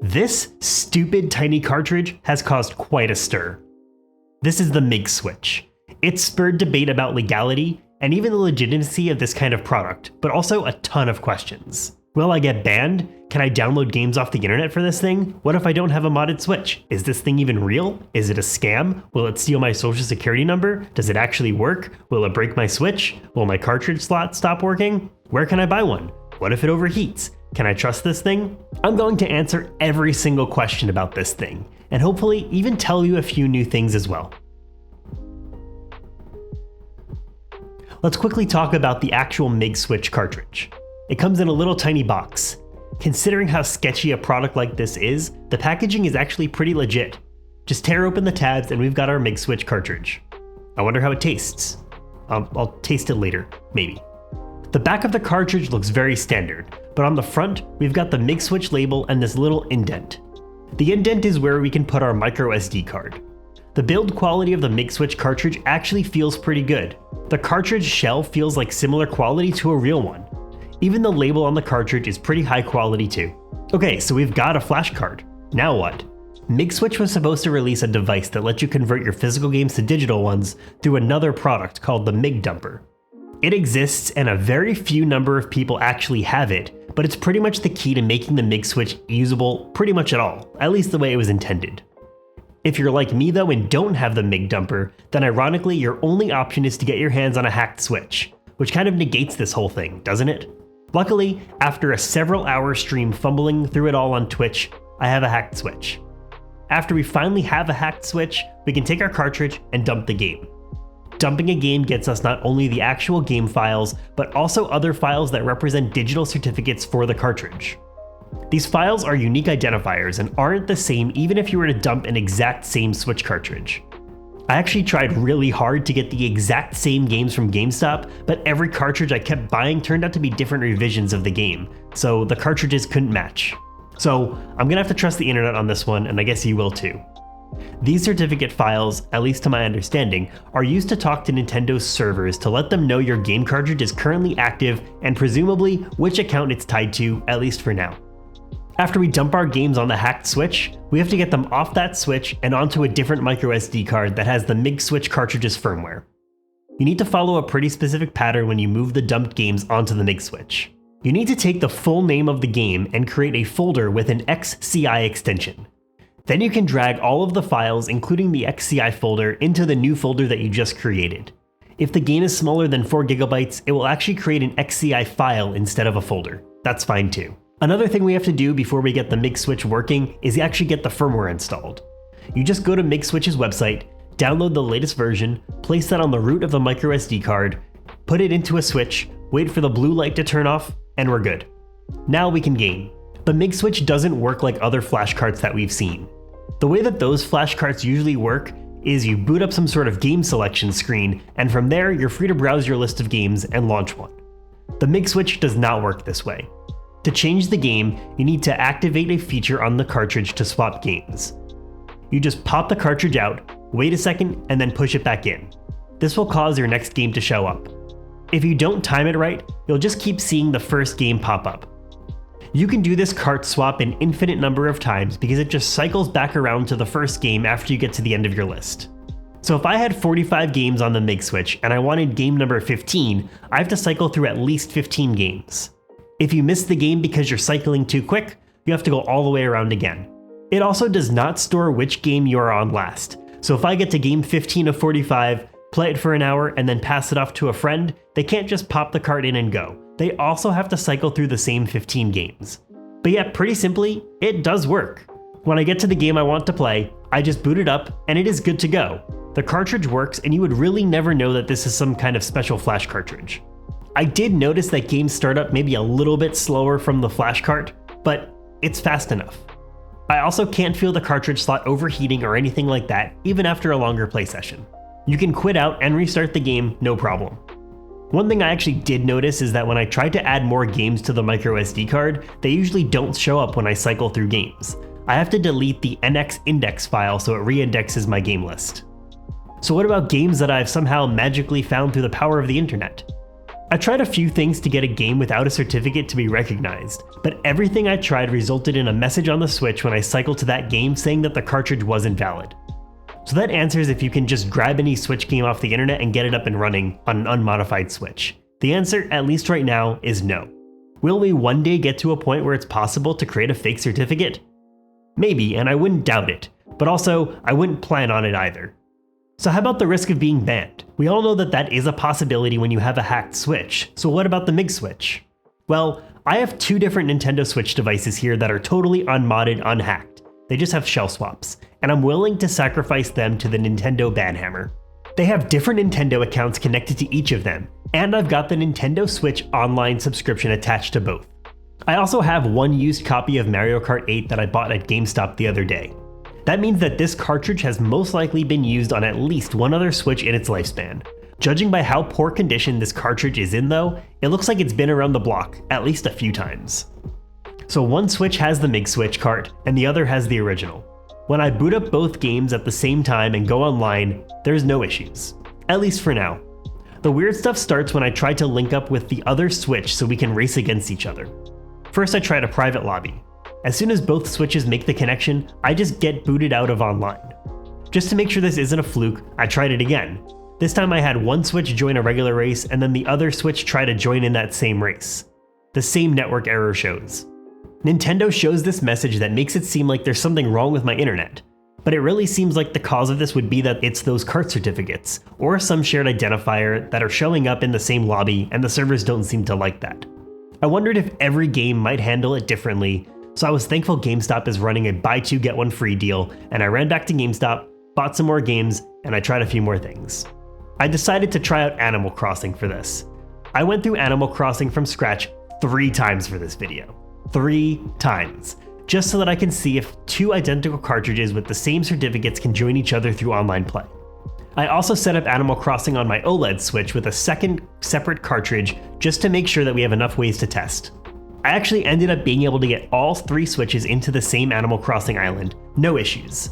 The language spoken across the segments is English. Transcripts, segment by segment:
This stupid tiny cartridge has caused quite a stir. This is the MIG Switch. It's spurred debate about legality and even the legitimacy of this kind of product, but also a ton of questions. Will I get banned? Can I download games off the internet for this thing? What if I don't have a modded Switch? Is this thing even real? Is it a scam? Will it steal my social security number? Does it actually work? Will it break my Switch? Will my cartridge slot stop working? Where can I buy one? What if it overheats? Can I trust this thing? I'm going to answer every single question about this thing, and hopefully even tell you a few new things as well. Let's quickly talk about the actual MIG Switch cartridge. It comes in a little tiny box. Considering how sketchy a product like this is, the packaging is actually pretty legit. Just tear open the tabs and we've got our MIG Switch cartridge. I wonder how it tastes. I'll taste it later, maybe. The back of the cartridge looks very standard, but on the front, we've got the MIG Switch label and this little indent. The indent is where we can put our micro SD card. The build quality of the MIG Switch cartridge actually feels pretty good. The cartridge shell feels like similar quality to a real one. Even the label on the cartridge is pretty high quality too. Okay, so we've got a flash card. Now what? MIG Switch was supposed to release a device that lets you convert your physical games to digital ones through another product called the MIG Dumper. It exists and a very few number of people actually have it, but it's pretty much the key to making the MIG Switch usable pretty much at all, at least the way it was intended. If you're like me though and don't have the MIG Dumper, then ironically your only option is to get your hands on a hacked Switch, which kind of negates this whole thing, doesn't it? Luckily, after a several hour stream fumbling through it all on Twitch, I have a hacked Switch. After we finally have a hacked Switch, we can take our cartridge and dump the game. Dumping a game gets us not only the actual game files, but also other files that represent digital certificates for the cartridge. These files are unique identifiers and aren't the same even if you were to dump an exact same Switch cartridge. I actually tried really hard to get the exact same games from GameStop, but every cartridge I kept buying turned out to be different revisions of the game, so the cartridges couldn't match. So I'm gonna have to trust the internet on this one, and I guess you will too. These certificate files, at least to my understanding, are used to talk to Nintendo's servers to let them know your game cartridge is currently active and presumably which account it's tied to, at least for now. After we dump our games on the hacked Switch, we have to get them off that Switch and onto a different microSD card that has the MIG Switch cartridge's firmware. You need to follow a pretty specific pattern when you move the dumped games onto the MIG Switch. You need to take the full name of the game and create a folder with an XCI extension. Then you can drag all of the files, including the XCI folder, into the new folder that you just created. If the game is smaller than 4 GB, it will actually create an XCI file instead of a folder. That's fine too. Another thing we have to do before we get the MIG Switch working is actually get the firmware installed. You just go to MIG Switch's website, download the latest version, place that on the root of the microSD card, put it into a Switch, wait for the blue light to turn off, and we're good. Now we can game. The MIG Switch doesn't work like other flash cards that we've seen. The way that those flash cards usually work is you boot up some sort of game selection screen, and from there you're free to browse your list of games and launch one. The MIG Switch does not work this way. To change the game, you need to activate a feature on the cartridge to swap games. You just pop the cartridge out, wait a second, and then push it back in. This will cause your next game to show up. If you don't time it right, you'll just keep seeing the first game pop up. You can do this cart swap an infinite number of times because it just cycles back around to the first game after you get to the end of your list. So if I had 45 games on the MIG Switch and I wanted game number 15, I have to cycle through at least 15 games. If you miss the game because you're cycling too quick, you have to go all the way around again. It also does not store which game you are on last. So if I get to game 15 of 45, play it for an hour, and then pass it off to a friend, they can't just pop the card in and go. They also have to cycle through the same 15 games. But yeah, pretty simply, it does work. When I get to the game I want to play, I just boot it up and it is good to go. The cartridge works and you would really never know that this is some kind of special flash cartridge. I did notice that game startup may be a little bit slower from the flash cart, but it's fast enough. I also can't feel the cartridge slot overheating or anything like that, even after a longer play session. You can quit out and restart the game, no problem. One thing I actually did notice is that when I tried to add more games to the microSD card, they usually don't show up when I cycle through games. I have to delete the NX index file so it re-indexes my game list. So what about games that I've somehow magically found through the power of the internet? I tried a few things to get a game without a certificate to be recognized, but everything I tried resulted in a message on the Switch when I cycled to that game saying that the cartridge wasn't valid. So that answers if you can just grab any Switch game off the internet and get it up and running on an unmodified Switch. The answer, at least right now, is no. Will we one day get to a point where it's possible to create a fake certificate? Maybe, and I wouldn't doubt it, but also, I wouldn't plan on it either. So how about the risk of being banned? We all know that that is a possibility when you have a hacked Switch, so what about the MIG Switch? Well, I have two different Nintendo Switch devices here that are totally unmodded, unhacked. They just have shell swaps, and I'm willing to sacrifice them to the Nintendo banhammer. They have different Nintendo accounts connected to each of them, and I've got the Nintendo Switch online subscription attached to both. I also have one used copy of Mario Kart 8 that I bought at GameStop the other day. That means that this cartridge has most likely been used on at least one other Switch in its lifespan. Judging by how poor condition this cartridge is in though, it looks like it's been around the block at least a few times. So one Switch has the MIG Switch cart and the other has the original. When I boot up both games at the same time and go online, there's no issues. At least for now. The weird stuff starts when I try to link up with the other Switch so we can race against each other. First I tried a private lobby. As soon as both Switches make the connection, I just get booted out of online. Just to make sure this isn't a fluke, I tried it again. This time I had one Switch join a regular race and then the other Switch try to join in that same race. The same network error shows. Nintendo shows this message that makes it seem like there's something wrong with my internet. But it really seems like the cause of this would be that it's those cart certificates, or some shared identifier that are showing up in the same lobby and the servers don't seem to like that. I wondered if every game might handle it differently, so I was thankful GameStop is running a buy two get one free deal, and I ran back to GameStop, bought some more games, and I tried a few more things. I decided to try out Animal Crossing for this. I went through Animal Crossing from scratch 3 times for this video. 3 times. Just so that I can see if 2 identical cartridges with the same certificates can join each other through online play. I also set up Animal Crossing on my OLED Switch with a second separate cartridge just to make sure that we have enough ways to test. I actually ended up being able to get all 3 Switches into the same Animal Crossing island, no issues.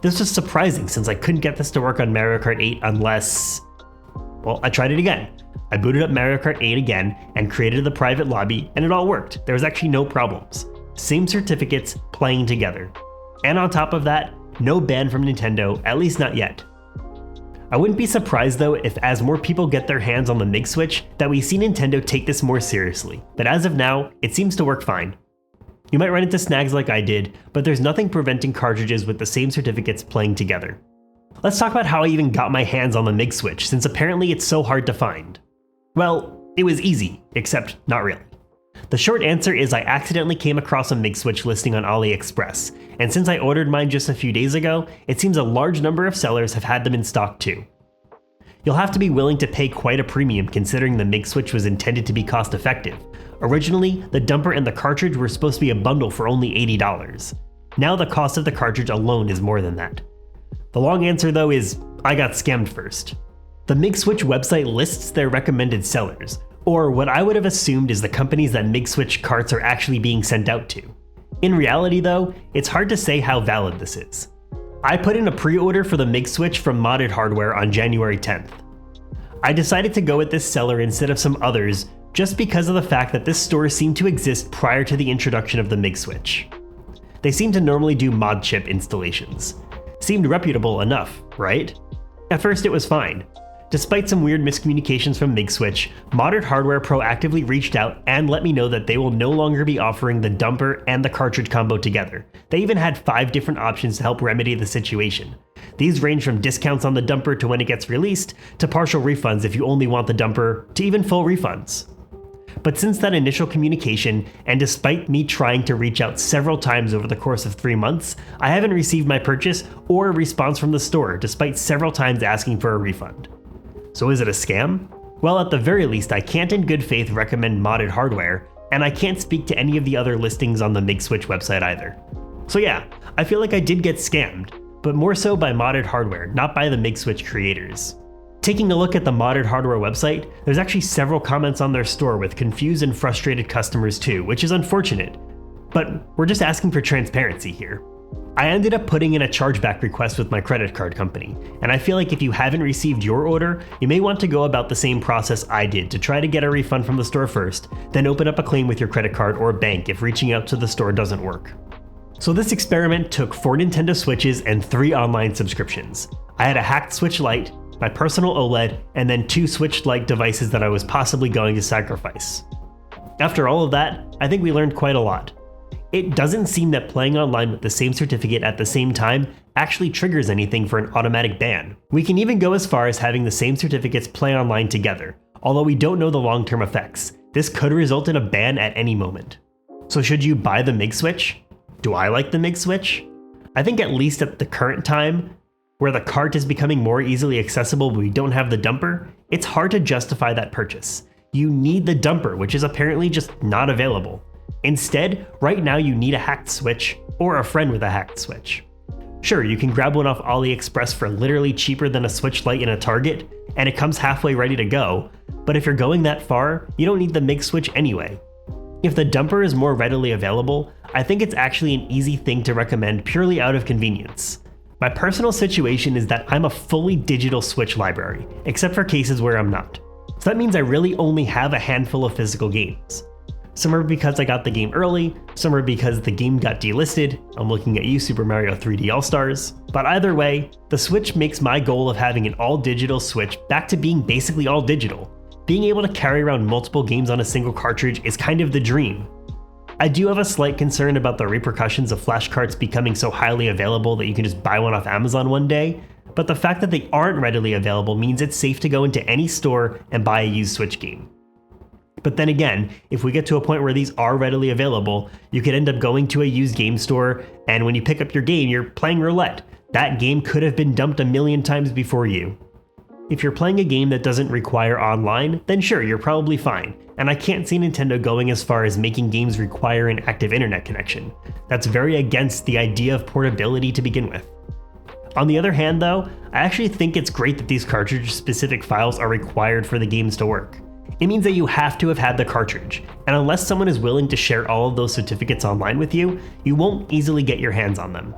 This was surprising since I couldn't get this to work on Mario Kart 8 unless... Well, I tried it again. I booted up Mario Kart 8 again and created the private lobby and it all worked. There was actually no problems. Same certificates playing together. And on top of that, no ban from Nintendo, at least not yet. I wouldn't be surprised though if as more people get their hands on the MIG Switch that we see Nintendo take this more seriously, but as of now, it seems to work fine. You might run into snags like I did, but there's nothing preventing cartridges with the same certificates playing together. Let's talk about how I even got my hands on the MIG Switch, since apparently it's so hard to find. Well, it was easy, except not really. The short answer is I accidentally came across a MIG Switch listing on AliExpress, and since I ordered mine just a few days ago, it seems a large number of sellers have had them in stock too. You'll have to be willing to pay quite a premium considering the MIG Switch was intended to be cost effective. Originally, the dumper and the cartridge were supposed to be a bundle for only $80. Now the cost of the cartridge alone is more than that. The long answer though is, I got scammed first. The MIG Switch website lists their recommended sellers, or what I would have assumed is the companies that MIG Switch carts are actually being sent out to. In reality though, it's hard to say how valid this is. I put in a pre-order for the MIG Switch from Modded Hardware on January 10th. I decided to go with this seller instead of some others just because of the fact that this store seemed to exist prior to the introduction of the MIG Switch. They seem to normally do mod chip installations. Seemed reputable enough, right? At first it was fine. Despite some weird miscommunications from MIG Switch, Modded Hardware proactively reached out and let me know that they will no longer be offering the dumper and the cartridge combo together. They even had 5 different options to help remedy the situation. These range from discounts on the dumper to when it gets released, to partial refunds if you only want the dumper, to even full refunds. But since that initial communication, and despite me trying to reach out several times over the course of 3 months, I haven't received my purchase or a response from the store despite several times asking for a refund. So is it a scam? Well, at the very least, I can't in good faith recommend Modded Hardware, and I can't speak to any of the other listings on the MIG Switch website either. So yeah, I feel like I did get scammed, but more so by Modded Hardware, not by the MIG Switch creators. Taking a look at the Modded Hardware website, there's actually several comments on their store with confused and frustrated customers too, which is unfortunate. But we're just asking for transparency here. I ended up putting in a chargeback request with my credit card company, and I feel like if you haven't received your order, you may want to go about the same process I did to try to get a refund from the store first, then open up a claim with your credit card or bank if reaching out to the store doesn't work. So this experiment took 4 Nintendo Switches and 3 online subscriptions. I had a hacked Switch Lite, my personal OLED, and then 2 Switch-like devices that I was possibly going to sacrifice. After all of that, I think we learned quite a lot. It doesn't seem that playing online with the same certificate at the same time actually triggers anything for an automatic ban. We can even go as far as having the same certificates play online together, although we don't know the long-term effects. This could result in a ban at any moment. So should you buy the MIG Switch? Do I like the MIG Switch? I think at least at the current time, where the cart is becoming more easily accessible but we don't have the dumper, it's hard to justify that purchase. You need the dumper, which is apparently just not available. Instead, right now you need a hacked Switch or a friend with a hacked Switch. Sure, you can grab one off AliExpress for literally cheaper than a Switch Lite in a Target, and it comes halfway ready to go, but if you're going that far, you don't need the MIG Switch anyway. If the dumper is more readily available, I think it's actually an easy thing to recommend purely out of convenience. My personal situation is that I'm a fully digital Switch library, except for cases where I'm not. So that means I really only have a handful of physical games. Some are because I got the game early, some are because the game got delisted. I'm looking at you, Super Mario 3D All-Stars. But either way, the Switch makes my goal of having an all-digital Switch back to being basically all digital. Being able to carry around multiple games on a single cartridge is kind of the dream. I do have a slight concern about the repercussions of flash carts becoming so highly available that you can just buy one off Amazon one day, but the fact that they aren't readily available means it's safe to go into any store and buy a used Switch game. But then again, if we get to a point where these are readily available, you could end up going to a used game store, and when you pick up your game, you're playing roulette. That game could have been dumped a million times before you. If you're playing a game that doesn't require online, then sure, you're probably fine, and I can't see Nintendo going as far as making games require an active internet connection. That's very against the idea of portability to begin with. On the other hand though, I actually think it's great that these cartridge-specific files are required for the games to work. It means that you have to have had the cartridge, and unless someone is willing to share all of those certificates online with you, you won't easily get your hands on them.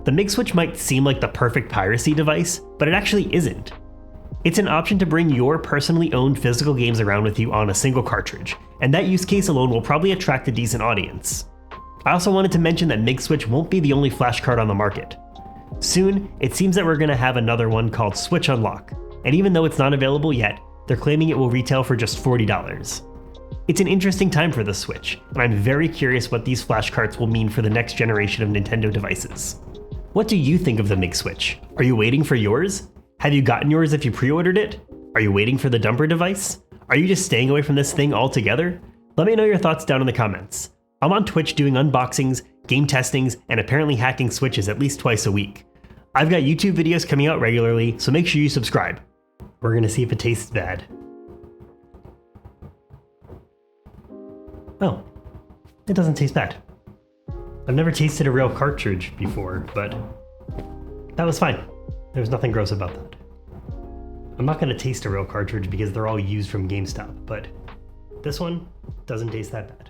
The MIG Switch might seem like the perfect piracy device, but it actually isn't. It's an option to bring your personally owned physical games around with you on a single cartridge, and that use case alone will probably attract a decent audience. I also wanted to mention that MIG Switch won't be the only flash card on the market. Soon, it seems that we're going to have another one called Switch Unlock, and even though it's not available yet, they're claiming it will retail for just $40. It's an interesting time for the Switch, and I'm very curious what these flash carts will mean for the next generation of Nintendo devices. What do you think of the MIG Switch? Are you waiting for yours? Have you gotten yours if you pre-ordered it? Are you waiting for the dumper device? Are you just staying away from this thing altogether? Let me know your thoughts down in the comments. I'm on Twitch doing unboxings, game testings, and apparently hacking Switches at least twice a week. I've got YouTube videos coming out regularly, so make sure you subscribe. We're gonna see if it tastes bad. Oh, it doesn't taste bad. I've never tasted a real cartridge before, but that was fine. There's nothing gross about that. I'm not gonna taste a real cartridge because they're all used from GameStop, but this one doesn't taste that bad.